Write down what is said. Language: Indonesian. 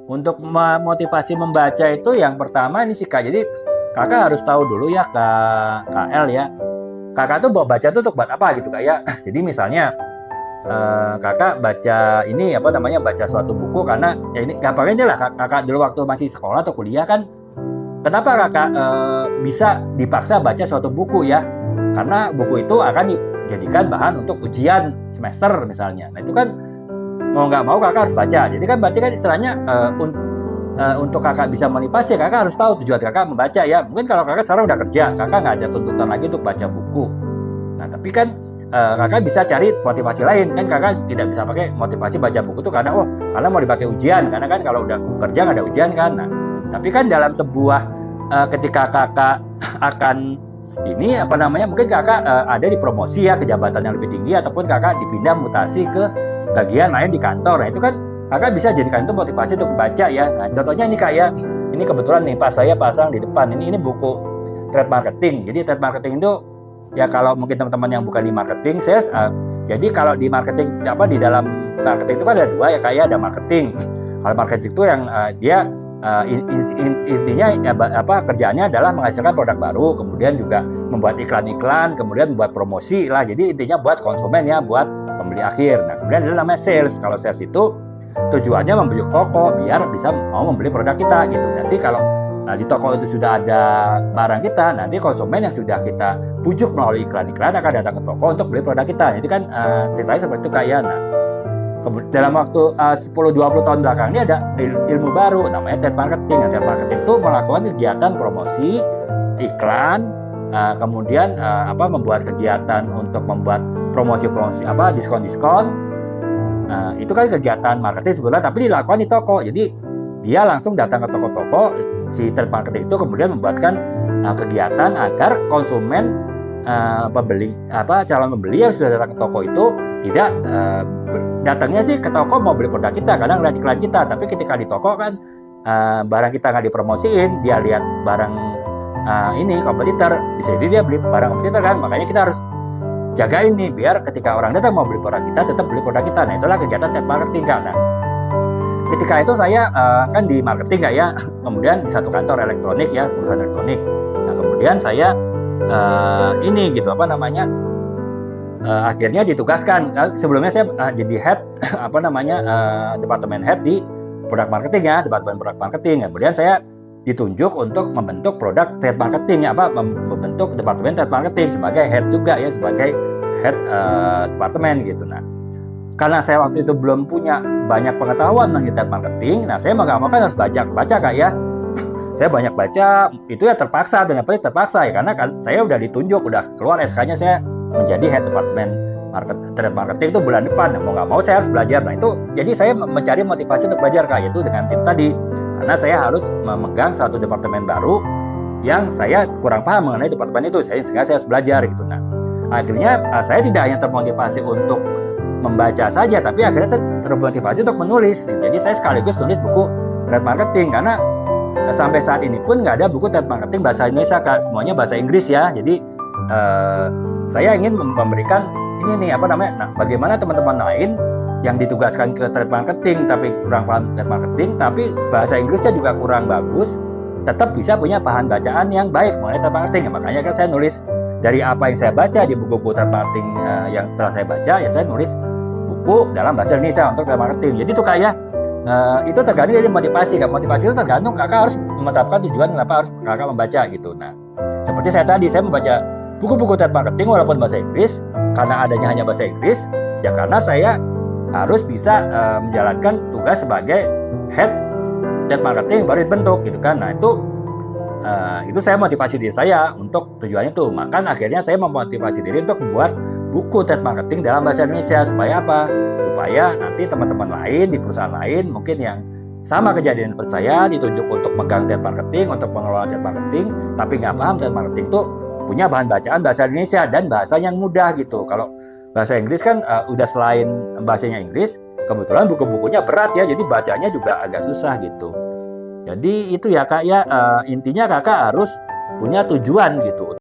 untuk memotivasi membaca itu yang pertama ini sih Kak. Jadi Kakak harus tahu dulu ya KL ya. Kakak tuh mau baca tuh untuk buat apa gitu Kak ya. Jadi misalnya Kakak baca ini apa namanya baca suatu buku karena ya ini gampangnya lah Kakak dulu waktu masih sekolah atau kuliah kan kenapa Kakak bisa dipaksa baca suatu buku ya? Karena buku itu akan dijadikan bahan untuk ujian semester misalnya. Nah itu kan mau nggak mau Kakak harus baca. Jadi kan berarti kan istilahnya untuk Kakak bisa motivasi Kakak harus tahu tujuan Kakak membaca ya. Mungkin kalau Kakak sekarang udah kerja, Kakak nggak ada tuntutan lagi untuk baca buku. Nah tapi kan Kakak bisa cari motivasi lain kan. Kakak tidak bisa pakai motivasi baca buku itu karena karena mau dipakai ujian. Karena kan kalau udah kerja nggak ada ujian kan. Nah tapi kan dalam sebuah ketika Kakak akan ini apa namanya mungkin Kakak ada di promosi ya ke jabatan yang lebih tinggi ataupun Kakak dipindah mutasi ke bagian lain di kantor. Nah itu kan Kakak bisa jadikan itu motivasi untuk membaca ya. Nah contohnya ini Kak ya, ini kebetulan nih pas saya pasang di depan ini buku trade marketing. Jadi trade marketing itu ya kalau mungkin teman-teman yang bukan di marketing sales, jadi kalau di marketing apa di dalam marketing itu kan ada dua ya Kak ya, ada marketing. Kalau marketing itu yang dia intinya apa kerjaannya adalah menghasilkan produk baru, kemudian juga membuat iklan-iklan, kemudian membuat promosi lah. Jadi intinya buat konsumen ya, buat pembeli akhir. Nah kemudian ada namanya sales. Kalau sales itu tujuannya membujuk toko biar bisa mau membeli produk kita gitu. Nanti kalau di toko itu sudah ada barang kita, nanti konsumen yang sudah kita bujuk melalui iklan-iklan akan datang ke toko untuk beli produk kita. Jadi kan ceritanya seperti itu kayak nah dalam waktu 10-20 tahun belakang ini ada ilmu baru namanya trade marketing. Trade marketing itu melakukan kegiatan promosi, iklan, kemudian membuat kegiatan untuk membuat promosi-promosi diskon-diskon. Itu kan kegiatan marketing sebetulnya tapi dilakukan di toko. Jadi dia langsung datang ke toko-toko si trade marketing itu kemudian membuatkan kegiatan agar konsumen calon pembeli yang sudah datang ke toko itu tidak datangnya sih ke toko mau beli produk kita karena ngeliat iklan kita, tapi ketika di toko kan barang kita nggak dipromosiin, dia lihat barang ini kompetitor, bisa jadi dia beli barang kompetitor kan. Makanya kita harus jaga ini biar ketika orang datang mau beli produk kita tetap beli produk kita. Nah itulah kegiatan trade marketing Kak. Nah ketika itu saya kan di marketing Kak ya, kemudian di satu kantor elektronik ya, perusahaan elektronik. Nah kemudian saya akhirnya ditugaskan. Sebelumnya saya jadi head departemen head di produk marketing ya, departemen produk marketing. Kemudian saya ditunjuk untuk membentuk produk trade marketing membentuk departemen trade marketing sebagai head juga ya, sebagai head departemen gitu. Nah karena saya waktu itu belum punya banyak pengetahuan tentang trade marketing, nah saya mau nggak mau kan harus baca Kak ya. Saya banyak baca itu ya terpaksa, dan apa terpaksa ya karena kan saya udah ditunjuk, udah keluar SK-nya saya menjadi head departemen trade marketing itu bulan depan. Nah, mau nggak mau saya harus belajar. Nah itu jadi saya mencari motivasi untuk belajar Kak, yaitu dengan itu tadi. Karena saya harus memegang satu departemen baru yang saya kurang paham mengenai departemen itu, sehingga saya harus belajar gitu. Nah, akhirnya saya tidak hanya termotivasi untuk membaca saja, tapi akhirnya saya termotivasi untuk menulis. Jadi saya sekaligus tulis buku trade marketing karena sampai saat ini pun nggak ada buku trade marketing bahasa Indonesia Kak, semuanya bahasa Inggris ya. Jadi saya ingin memberikan ini nih bagaimana teman-teman lain yang ditugaskan ke trade marketing tapi kurang paham trade marketing, tapi bahasa Inggrisnya juga kurang bagus, tetap bisa punya bahan bacaan yang baik mengenai trade marketing. Makanya kan saya nulis dari apa yang saya baca di buku-buku trade marketing yang setelah saya baca ya, saya nulis buku dalam bahasa Indonesia untuk trade marketing. Jadi itu kayak itu tergantung dari motivasi. Motivasi itu tergantung Kakak harus menetapkan tujuan kenapa harus Kakak membaca gitu. Nah seperti saya membaca buku-buku trade marketing walaupun bahasa Inggris karena adanya hanya bahasa Inggris ya, karena saya harus bisa menjalankan tugas sebagai head trade marketing baru dibentuk gitu kan. Nah itu saya motivasi diri saya untuk tujuan itu. Maka akhirnya saya memotivasi diri untuk membuat buku trade marketing dalam bahasa Indonesia. Supaya apa? Supaya nanti teman-teman lain di perusahaan lain mungkin yang sama kejadian seperti saya ditunjuk untuk megang trade marketing, untuk mengelola trade marketing, tapi nggak paham trade marketing itu, punya bahan bacaan bahasa Indonesia dan bahasa yang mudah gitu. Kalau bahasa Inggris kan udah selain bahasanya Inggris, kebetulan buku-bukunya berat ya, jadi bacanya juga agak susah gitu. Jadi itu ya Kak ya, intinya Kakak harus punya tujuan gitu.